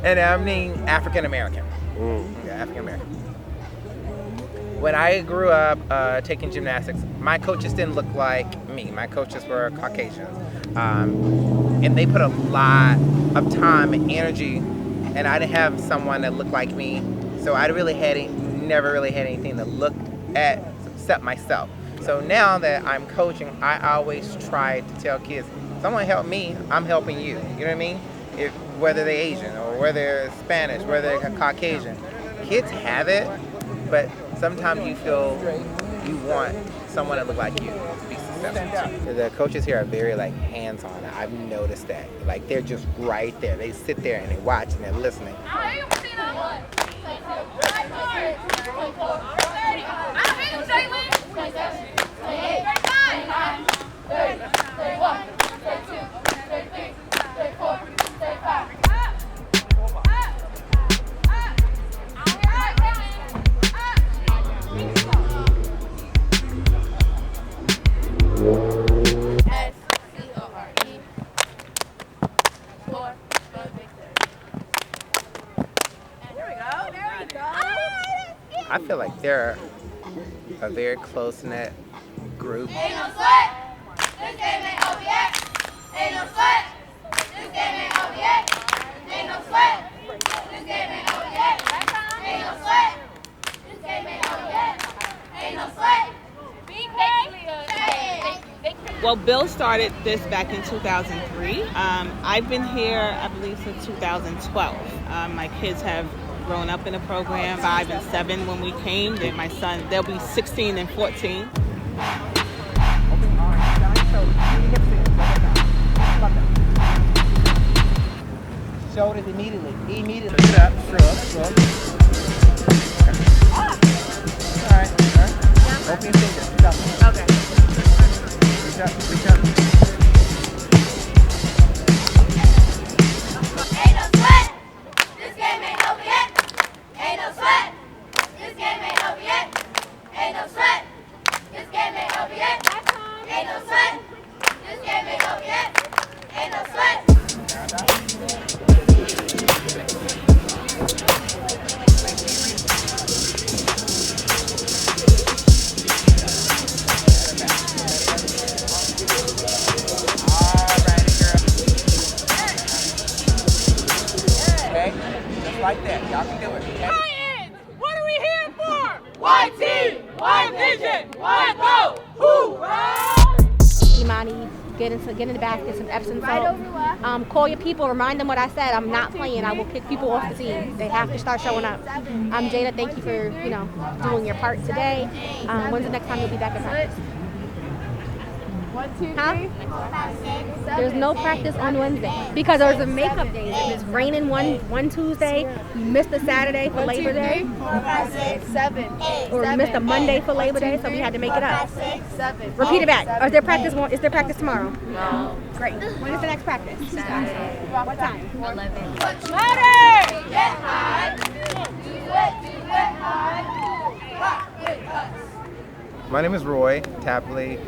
And I mean African American. Yeah, African American. When I grew up taking gymnastics, my coaches didn't look like me. My coaches were Caucasians. And they put a lot of time and energy, and I didn't have someone that looked like me. So I never really had anything to look at except myself. So now that I'm coaching, I always try to tell kids, someone help me, I'm helping you. You know what I mean? Whether they're Asian or whether they're Spanish, whether they're Caucasian. Kids have it, but sometimes you feel you want someone that looks like you to be successful. So the coaches here are very hands-on. I've noticed that. They're just right there. They sit there and they watch and they're listening. I feel like they're a very close-knit group. Ain't no sweat. This game ain't over yet. Ain't no sweat. This game ain't over yet. Ain't no sweat. This game ain't over yet. Ain't no sweat. This game ain't over yet. Ain't no sweat. Well, Bill started this back in 2003. I've been here, I believe, since 2012. My kids have grown up in the program, 5 and 7 when we came. Then my son, they'll be 16 and 14. Shoulders immediately. Sit up, shrug. All right. Open your fingers. Okay. Reach up. Ain't no sweat. This game ain't over yet. Ain't no sweat. This game ain't over yet. Ain't no sweat. This game ain't over yet. Ain't no sweat. This game ain't over yet. Ain't no sweat. Like that. Y'all can do it. Titans! What are we here for? One team, one vision, one goal. Hoorah! Imani, get in the basket, some Epsom salt. Call your people, remind them what I said. I'm not playing. I will kick people off the team. They have to start showing up. Jada, thank you for doing your part today. When's the next time you'll be back in practice? 1, 2, 3, Huh? There's no practice on Wednesday because there's a makeup day. It's raining one Tuesday. You missed a Saturday for Labor Day. 4, 5, 6, 7, 8, Or we missed a Monday for Labor Day, so we had to make it up. 6, 7. Repeat it back. Is there practice tomorrow? No. Great. When is the next practice? Saturday. What time? 11. Louder! Get high. Do it high. My name is Roy Tapley.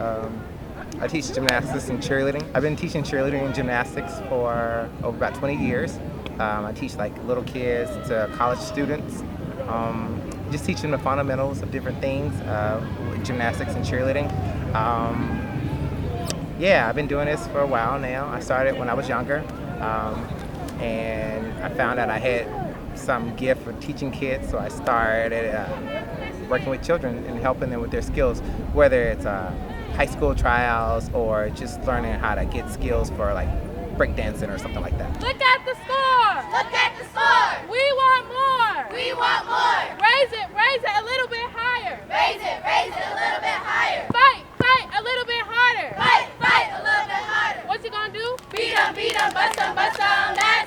I teach gymnastics and cheerleading. I've been teaching cheerleading and gymnastics for over about 20 years. I teach little kids to college students. Just teach them the fundamentals of different things with gymnastics and cheerleading. I've been doing this for a while now. I started when I was younger, and I found out I had some gift for teaching kids, so I started working with children and helping them with their skills, whether it's high school trials or just learning how to get skills for breakdancing or something like that. Look at the score! Look at the score. We want more! We want more. Raise it a little bit higher! Raise it a little bit higher. Fight a little bit harder! Fight a little bit harder. What you gonna do? Beat 'em, bust 'em. That's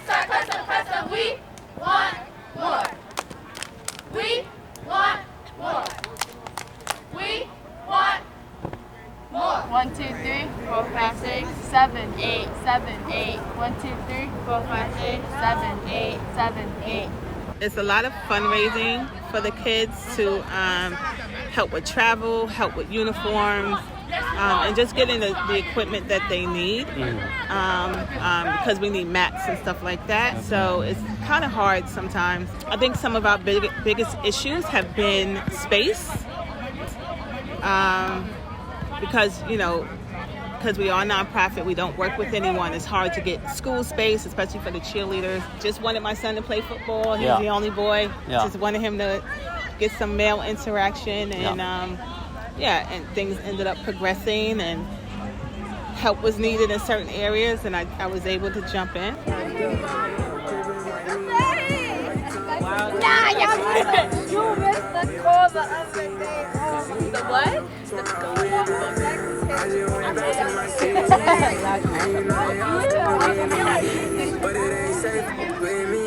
our custom. We want more. We want more. We want more. 1, 2, 3, 4, 5, 6, 7, 8, 7, 8. 1, 2, 3, 4, 5, 6, 7, 8, 7, 8. It's a lot of fundraising for the kids to help with travel, help with uniforms, and just getting the equipment that they need, because we need mats and stuff like that. So it's kind of hard sometimes. I think some of our biggest issues have been space, because we are a nonprofit, we don't work with anyone. It's hard to get school space, especially for the cheerleaders. Just wanted my son to play football. He's the only boy. Just wanted him to get some male interaction, and and things ended up progressing, and help was needed in certain areas, and I was able to jump in. Nah, you missed the call the other day. The what? The call. But it ain't safe with me.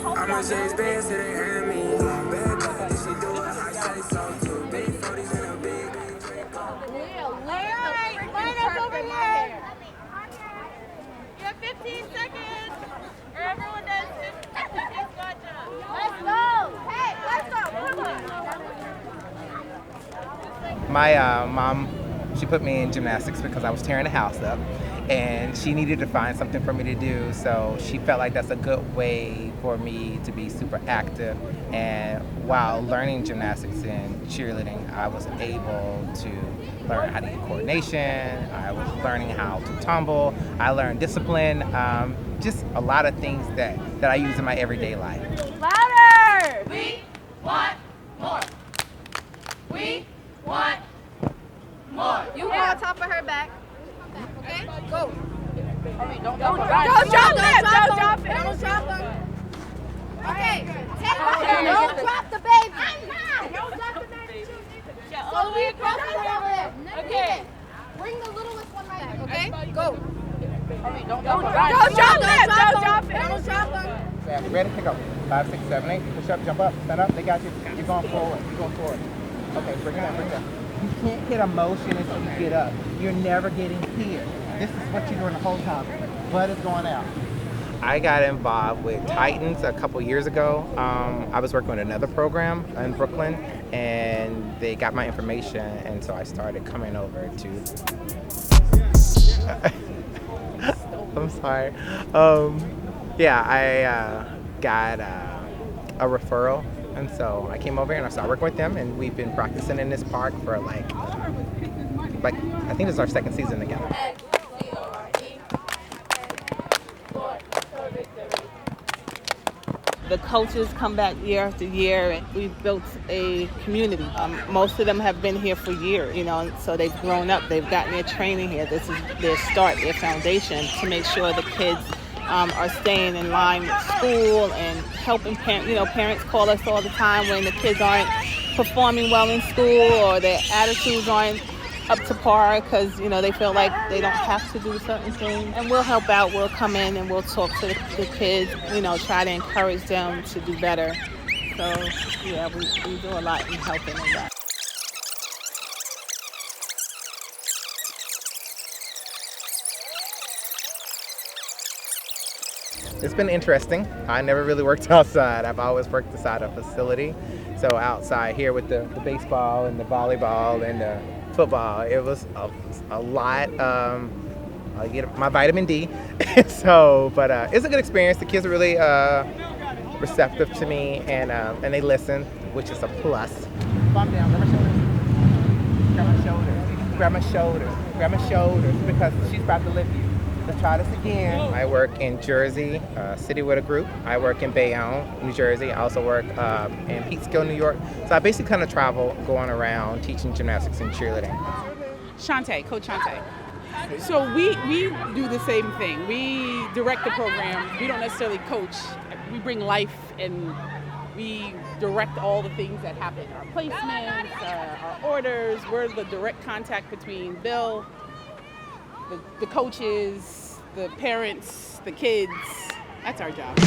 I'ma change bands to the enemy. Bad bad, she do it. I say so too. Big 40s in a big drink. Line up over here. You have 15 seconds. Or everyone does 15 seconds. Gotcha. Let's go. Hey, let's go. Come on. My mom, she put me in gymnastics because I was tearing the house up, and she needed to find something for me to do, so she felt like that's a good way for me to be super active. And while learning gymnastics and cheerleading, I was able to learn how to get coordination, I was learning how to tumble, I learned discipline, just a lot of things that I use in my everyday life. Louder! We want more. We want more. You go on top of her back. Okay? Go. Don't drop it. Don't drop it. Okay. Take her. Don't drop the baby. Don't drop the baby. So we cross it over there. Okay. Bring the littlest one right there. Okay? Go. Don't drop it. Don't drop it. Yeah, ready? Pick up. 5, 6, 7, 8. Push up, jump up, stand up. They got you. You're going forward. Okay, bring it up. You can't hit a motion until you get up. You're never getting here. This is what you're doing the whole time. Butt is going out. I got involved with Titans a couple years ago. I was working with another program in Brooklyn, and they got my information, and so I started coming over to... I'm sorry. I got a referral, and so I came over here and I started working with them, and we've been practicing in this park for like I think this is our second season together. The coaches come back year after year, and we've built a community. Most of them have been here for years, so they've grown up, they've gotten their training here. This is their start, their foundation, to make sure the kids are staying in line with school and helping parents. Parents call us all the time when the kids aren't performing well in school or their attitudes aren't up to par because, they feel like they don't have to do certain things. And we'll help out, we'll come in and we'll talk to the kids, try to encourage them to do better. So, yeah, we do a lot in helping with that. It's been interesting. I never really worked outside. I've always worked inside a facility. So outside here with the baseball and the volleyball and the football, it was a lot. I get my vitamin D. It's a good experience. The kids are really receptive to me, and they listen, which is a plus. Calm down, grab my shoulders, because she's about to lift you. Let's try this again. I work in Jersey, City with a group. I work in Bayonne, New Jersey. I also work in Peekskill, New York. So I basically kind of travel going around teaching gymnastics and cheerleading. Coach Shante. So we do the same thing. We direct the program. We don't necessarily coach. We bring life and we direct all the things that happen. Our placements, our orders. We're the direct contact between Bill, the coaches, the parents, the kids. That's our job.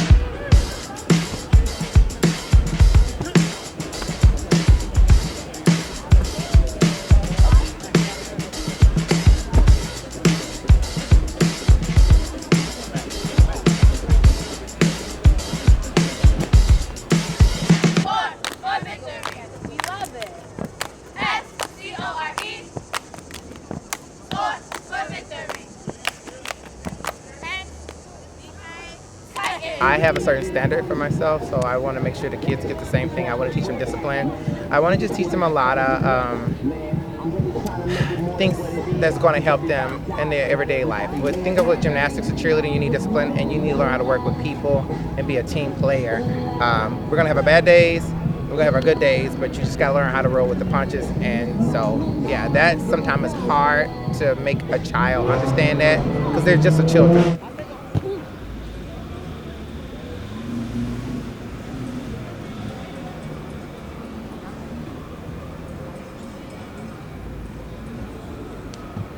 I have a certain standard for myself, so I want to make sure the kids get the same thing. I want to teach them discipline. I want to just teach them a lot of things that's going to help them in their everyday life. Think of what gymnastics or cheerleading, you need discipline, and you need to learn how to work with people and be a team player. We're going to have our bad days, we're going to have our good days, but you just got to learn how to roll with the punches. And so, yeah, that sometimes is hard to make a child understand that because they're just a children.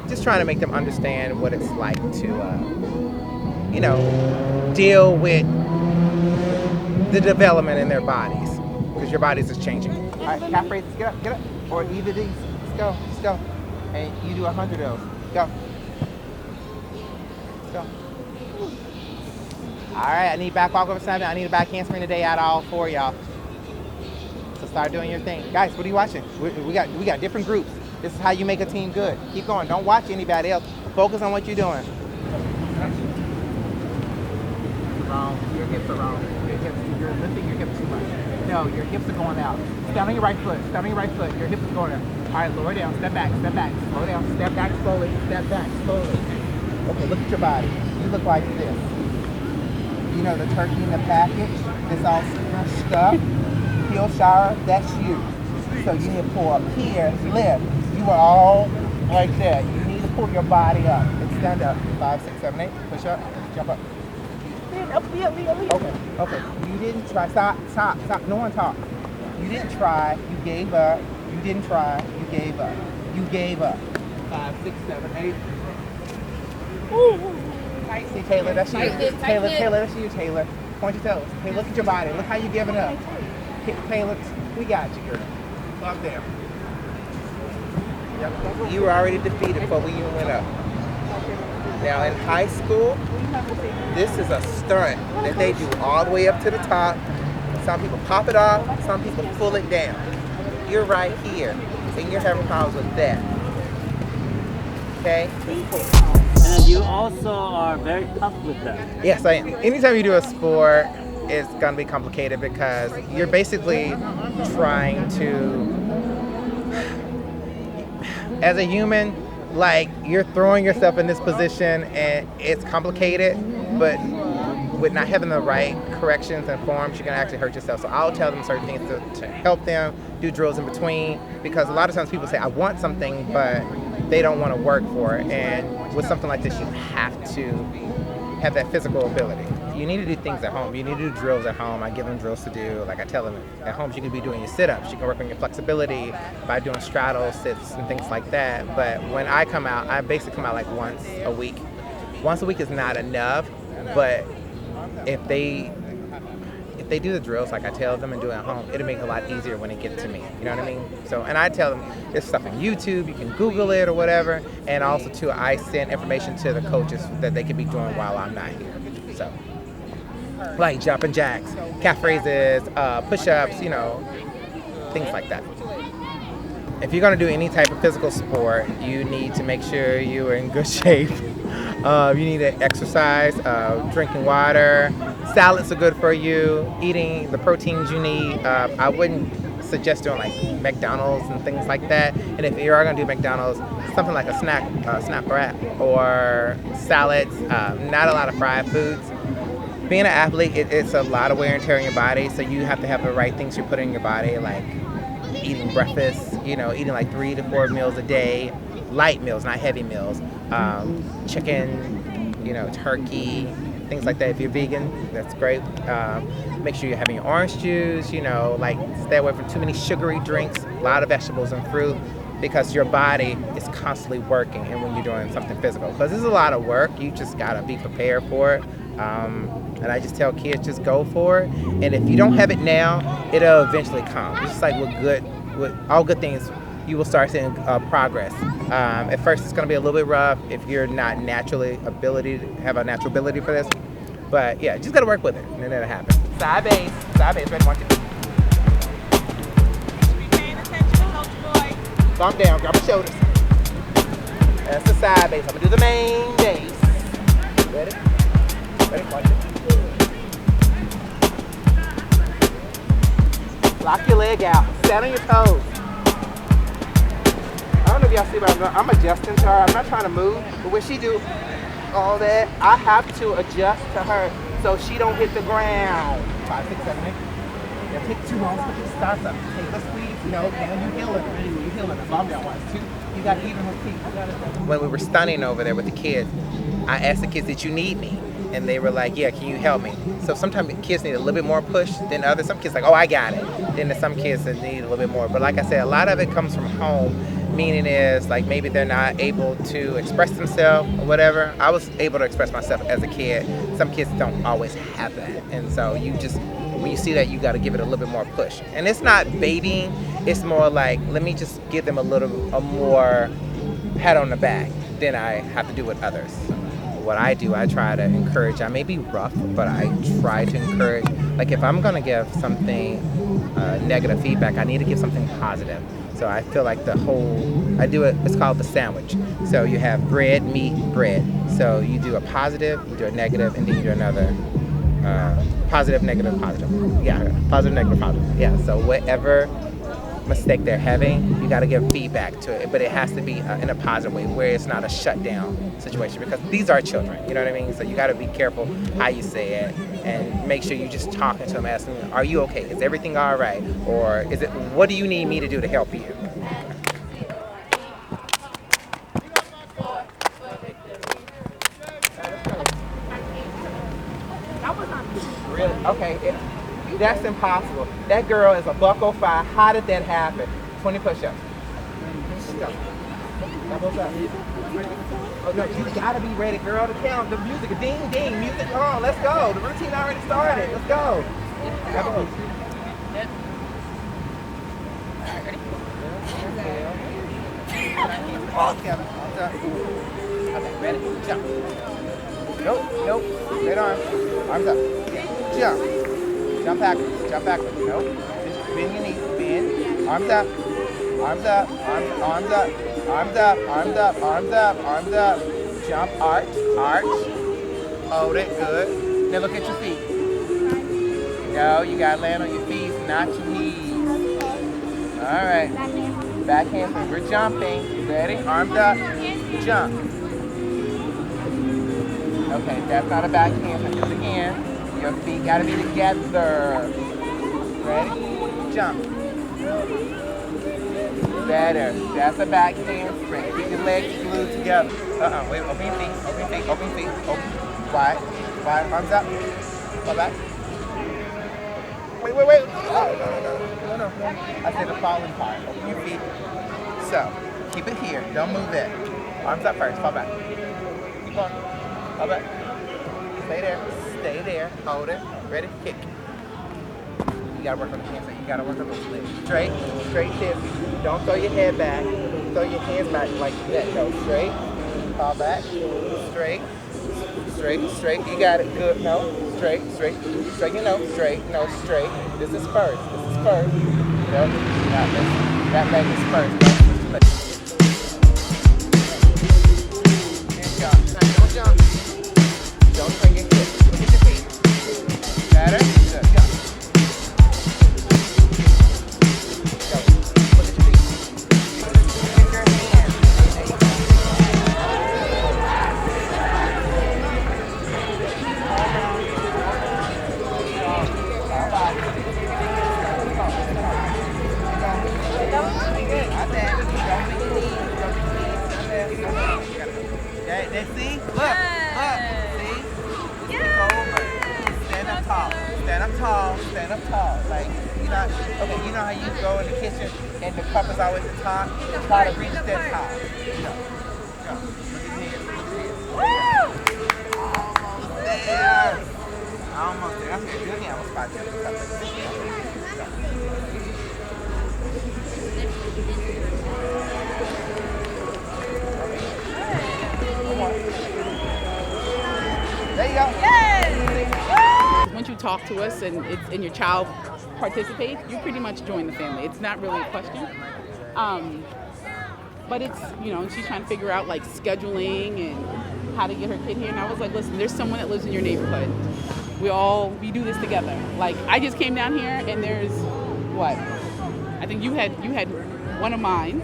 Just trying to make them understand what it's like to, deal with the development in their bodies, because your bodies is changing. All right, calf raises, get up, or either these. Let's go. And you do 100 of those. Go. Let's go. All right, I need back walk over 7. I need a back handspring today out of all 4 y'all. So start doing your thing, guys. What are you watching? We got different groups. This is how you make a team good. Keep going. Don't watch anybody else. Focus on what you're doing. Wrong. Your hips are wrong. You're lifting your hips too much. No, your hips are going out. Stand on your right foot. Your hips are going out. All right, lower down. Step back. Slow down. Step back slowly. Okay, look at your body. You look like this. You know the turkey in the package? It's all scrunched up. Heel shower, that's you. So you need to pull up here, lift. You are all right there. You need to pull your body up and stand up. 5, 6, 7, 8. Push up. Jump up. Okay. You didn't try. Stop. No one talk. You didn't try. You gave up. You didn't try. You gave up. 5, 6, 7, 8. See, Taylor, that's you. Taylor, that's you, Taylor. Point your toes. Hey, look at your body. Look how you're giving up. Taylor, we got you, girl. Up there. Yep. You were already defeated before we even went up. Now in high school, this is a stunt that they do all the way up to the top. Some people pop it off, some people pull it down. You're right here, and you're having problems with that. Okay? And you also are very tough with that. Yes, I am. Anytime you do a sport, it's gonna be complicated because you're basically trying to, as a human, like you're throwing yourself in this position and it's complicated, but with not having the right corrections and forms, you can actually hurt yourself. So I'll tell them certain things to help them, do drills in between, because a lot of times people say, I want something, but they don't want to work for it. And with something like this, you have to have that physical ability. You need to do things at home. You need to do drills at home. I give them drills to do. Like I tell them, at home you can be doing your sit-ups. You can work on your flexibility by doing straddle sits and things like that. But when I come out, I basically come out like once a week. Once a week is not enough, but if they do the drills like I tell them and do it at home, it'll make it a lot easier when they get to me. You know what I mean? So, and I tell them there's stuff on YouTube, you can Google it or whatever. And also too, I send information to the coaches that they could be doing while I'm not here. So, like jumping jacks, calf raises, push-ups, things like that. If you're gonna do any type of physical sport, you need to make sure you are in good shape. You need to exercise, drinking water. Salads are good for you. Eating the proteins you need. I wouldn't suggest doing like McDonald's and things like that. And if you are gonna do McDonald's, something like a snack wrap or salads. Not a lot of fried foods. Being an athlete, it's a lot of wear and tear on your body. So you have to have the right things you put in your body, like eating breakfast. Eating like 3 to 4 meals a day. Light meals, not heavy meals. Chicken, turkey, things like that. If you're vegan, that's great. Make sure you're having your orange juice, stay away from too many sugary drinks, a lot of vegetables and fruit, because your body is constantly working and when you're doing something physical. Because this is a lot of work, you just gotta be prepared for it. And I just tell kids, just go for it. And if you don't have it now, it'll eventually come. It's just like with all good things, you will start seeing progress. At first, it's going to be a little bit rough if you're not have a natural ability for this. But yeah, just got to work with it, and then it'll happen. Side base, ready, 1, 2. Be paying attention, Coach Boy. Bump down, grab my shoulders. That's the side base. I'm going to do the main base. Ready, 1, 2. Lock your leg out. Stand on your toes. I don't know if y'all see what I'm doing. I'm adjusting to her. I'm not trying to move, but when she do all that, I have to adjust to her so she don't hit the ground. 5, 6, 7, 8. Yeah, take 2 long, but it starts up. Take the squeeze. No, now you healing. You healing. As long as y'all want to. You got even with feet. When we were stunning over there with the kids, I asked the kids, did you need me? And they were like, yeah, can you help me? So sometimes kids need a little bit more push than others. Some kids like, oh, I got it. Then there's some kids that need a little bit more. But like I said, a lot of it comes from home, meaning is like maybe they're not able to express themselves or whatever. I was able to express myself as a kid. Some kids don't always have that. And so you just, when you see that, you got to give it a little bit more push. And it's not baiting. It's more like, let me just give them a more pat on the back than I have to do with others. What I do, I try to encourage. I may be rough, but I try to encourage. Like if I'm gonna give something negative feedback, I need to give something positive. So I feel like I do it, it's called the sandwich. So you have bread, meat, bread. So you do a positive, you do a negative, and then you do another positive, negative, positive. Yeah, positive, negative, positive. Yeah, so whatever mistake they're having, you got to give feedback to it, but it has to be in a positive way where it's not a shutdown situation, because these are children, you know what I mean? So you got to be careful how you say it and make sure you just talking to them, asking them, are you okay? Is everything all right? Or is it, what do you need me to do to help you? Really? Okay. That's impossible. That girl is a $105. How did that happen? 20 push-ups. Let's go. Elbows up. Oh no, you gotta be ready, girl, to count. The music, ding, ding, music on. Let's go. The routine already started. Let's go. Elbows. Yep. All right, ready? All together. All done. Okay, ready? Jump. Nope. Straight arms. Arms up. Jump. Jump backwards. Nope. Just bend your knees. Bend. Arms up. Arms up. Arms up. Jump. Arch. Hold it. Good. Now look at your feet. No, you gotta land on your feet, not your knees. All right. Back handspring. We're jumping. Ready? Arms up. Jump. Okay, that's not a back handspring. Just again. Your feet gotta be together. Ready? Jump. Better. That's a back handspring. Keep your legs glued together. Wait, open your feet. Open. Wide. Arms up. Fall back. Wait. Oh, no. I said the falling part. Open your feet. So, keep it here. Don't move it. Arms up first. Fall back. Keep going. Fall back. Stay there. Hold it. Ready? Kick. You gotta work on the hands. You gotta work on those legs. Straight hips. Don't throw your head back. Throw your hands back like that. No, straight. Fall back. Straight. You got it. Good. No. Straight. Straighten your nose. Straight. No, straight. This is first. Nope. Not this. That leg is first. And jump. Now don't jump. Don't bring your hips. Look at your feet. Better. Good. Jump. Go. Look at your feet. Look at your hands. There you go. All right. See? Look. See? Stand up tall. Like, you know how you go in the kitchen and the cup is always at the top? Try to reach that top. Go. Almost there. That's good. Do it again. Almost 5 minutes. There you go. Yes! Once you talk to us and your child participates, you pretty much join the family. It's not really a question. But it's, she's trying to figure out like scheduling and how to get her kid here. And I was like, listen, there's someone that lives in your neighborhood. We do this together. Like, I just came down here and there's what? I think you had one of mine.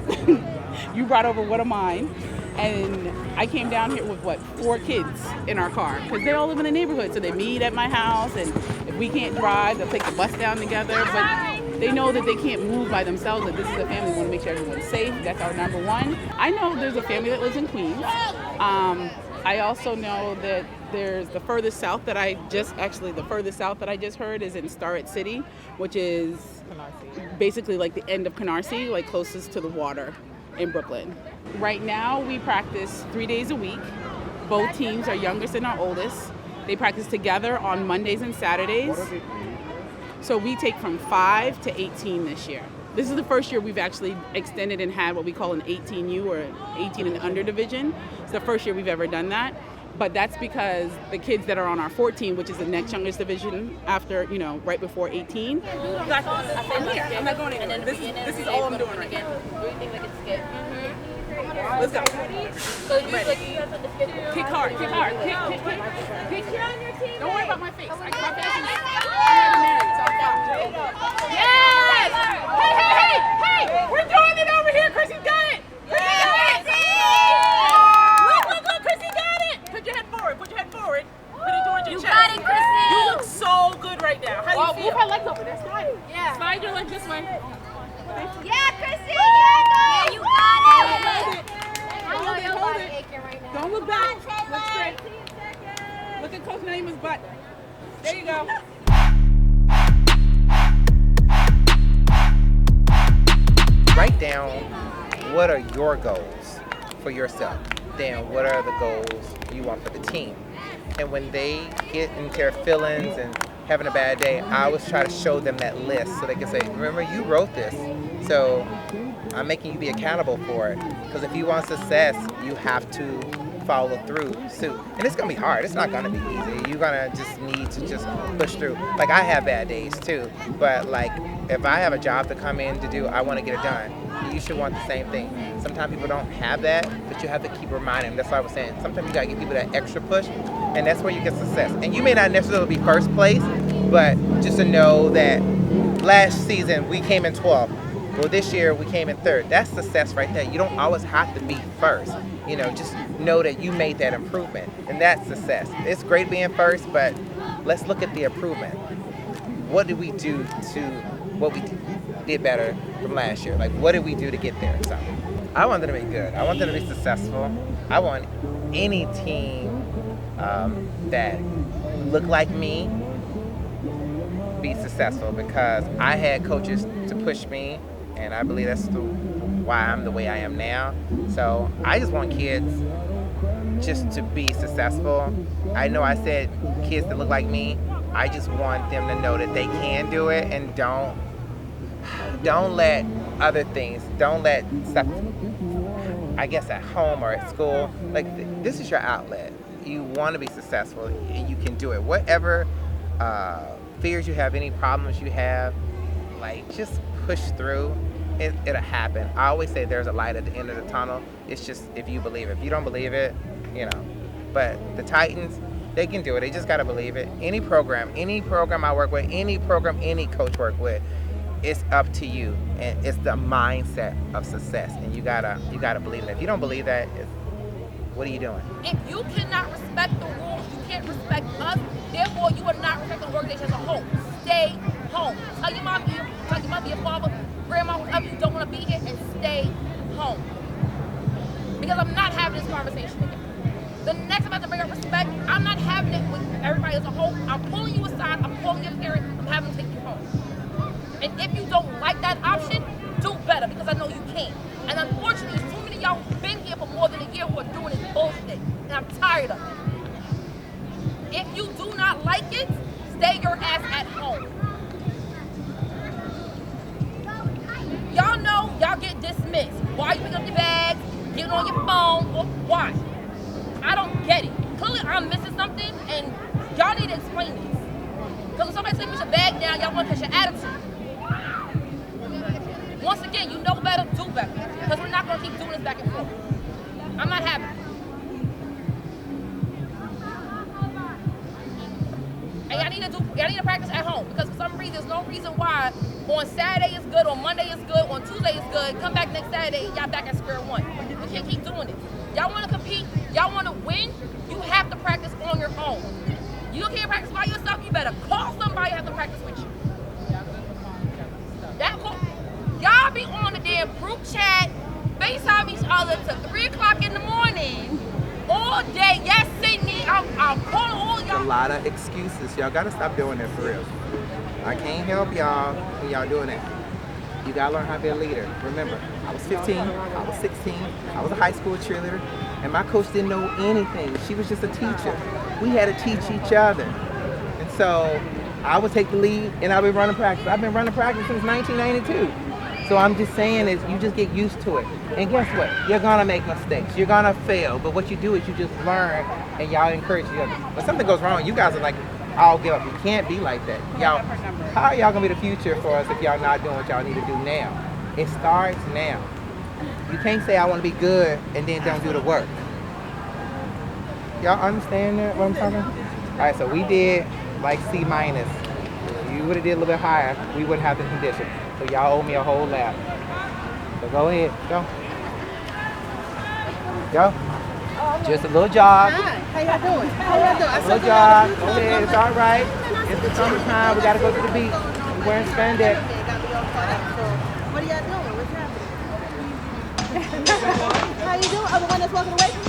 You brought over one of mine. And I came down here with, 4 kids in our car, because they all live in the neighborhood. So they meet at my house, and if we can't drive, they'll take the bus down together. But they know that they can't move by themselves, that this is a family. We want to make sure everyone's safe. That's our number one. I know there's a family that lives in Queens. I also know that there's the furthest south that I just heard is in Starrett City, which is basically like the end of Canarsie, like closest to the water in Brooklyn. Right now we practice 3 days a week. Both teams, our youngest and our oldest, they practice together on Mondays and Saturdays. So we take from 5 to 18 this year. This is the first year we've actually extended and had what we call an 18U or 18 and under division. It's the first year we've ever done that. But that's because the kids that are on our 14, which is the next youngest division after, right before 18. I'm here. I'm not going anywhere. This is all I'm doing right now. Let's go. Ready. Kick hard. Kick. Don't worry about my face. My face is already married, so I'm fine. Yes! Hey! We're doing it over here. Chrissy got it. Look, Chrissy got it. Put your head forward. Put it towards your chest. You got it, Chrissy. You look so good right now. How do you feel? Move her legs over there. Slide. Yeah. Slide your legs this way. Yeah, Chrissy. Yeah, you got it. I know your Hold body it. aching right now. Don't look back. Look straight. Look at Coach Naima's butt. There you go. Write down what are your goals for yourself. Then what are the goals you want for the team? And when they get into their feelings and having a bad day, I always try to show them that list so they can say, remember, you wrote this. So I'm making you be accountable for it. Because if you want success, you have to follow through suit. And it's going to be hard. It's not going to be easy. You're going to just need to just push through. Like, I have bad days too. But like, if I have a job to come in to do, I want to get it done. You should want the same thing. Sometimes people don't have that, but you have to keep reminding them. That's what I was saying. Sometimes you got to give people that extra push, and that's where you get success. And you may not necessarily be first place, but just to know that last season we came in 12th. Well, this year we came in 3rd. That's success right there. You don't always have to be first. Just know that you made that improvement, and that's success. It's great being first, but let's look at the improvement. What did we do to what we did better from last year? Like, what did we do to get there? So I want them to be good. I want them to be successful. I want any team that look like me be successful, because I had coaches to push me, and I believe that's why I'm the way I am now. So I just want kids just to be successful. I know I said kids that look like me. I just want them to know that they can do it, and don't let other things, don't let stuff, I guess at home or at school, like this is your outlet. You want to be successful, and you can do it. Whatever fears you have, any problems you have, like just push through. It'll happen. I always say there's a light at the end of the tunnel. It's just if you believe it. If you don't believe it, But the Titans, they can do it. They just got to believe it. Any program I work with, any program any coach work with, it's up to you, and it's the mindset of success, and you gotta believe it. If you don't believe that, what are you doing? If you cannot respect the rules, you can't respect us. Therefore, you are not respecting the organization as a whole. Stay home. Tell your mom, your father, grandma, whoever you don't want to be here, and stay home. Because I'm not having this conversation again. The next time I have to bring up respect, I'm not having it with everybody as a whole. I'm pulling you aside. I'm pulling your parent. I'm having to take you home. And if you don't like that option, do better, because I know you can. And unfortunately, too many of y'all who've been here for more than a year who are doing this bullshit. And I'm tired of it. If you do not like it, stay your ass at home. Y'all know y'all get dismissed. Why you picking up your bags, getting on your phone, or why? I don't get it. Clearly I'm missing something, and y'all need to explain this. Because when somebody says put your bag down, y'all want to catch your attitude. Once again, you know better, do better. Because we're not going to keep doing this back and forth. I'm not having it. And y'all need to practice at home, because for some reason, there's no reason why On Saturday is good, on Monday is good, on Tuesday is good. Come back next Saturday, y'all back at square one. You can't keep doing it. Y'all want to compete, y'all want to win, you have to practice on your own. You can't practice by yourself, you better call somebody who has to practice with you. Y'all be on the damn group chat, FaceTime each other till 3 o'clock in the morning, all day. Yes, Sydney, I'll call all y'all. A lot of excuses. Y'all gotta stop doing that for real. I can't help y'all when y'all doing that. You gotta learn how to be a leader. Remember, I was 15, I was 16, I was a high school cheerleader, and my coach didn't know anything. She was just a teacher. We had to teach each other. And so I would take the lead and I'll be running practice. I've been running practice since 1992. So I'm just saying is you just get used to it. And guess what? You're gonna make mistakes. You're gonna fail. But what you do is you just learn and y'all encourage each other. When something goes wrong, you guys are like, I'll give up. You can't be like that. Y'all, how are y'all gonna be the future for us if y'all not doing what y'all need to do now? It starts now. You can't say I wanna be good and then don't do the work. Y'all understand that, what I'm talking? All right, so we did like C-. You would've did a little bit higher, we wouldn't have the condition. So y'all owe me a whole lap. So go ahead, go. Go. Just a little jog. Hi, how y'all doing? How y'all doing? A little jog. Go ahead, it's all right. It's the summertime, we gotta go to the beach. We're wearing spandex. What are y'all doing? What's happening? How you doing? I'm the one that's walking away from you?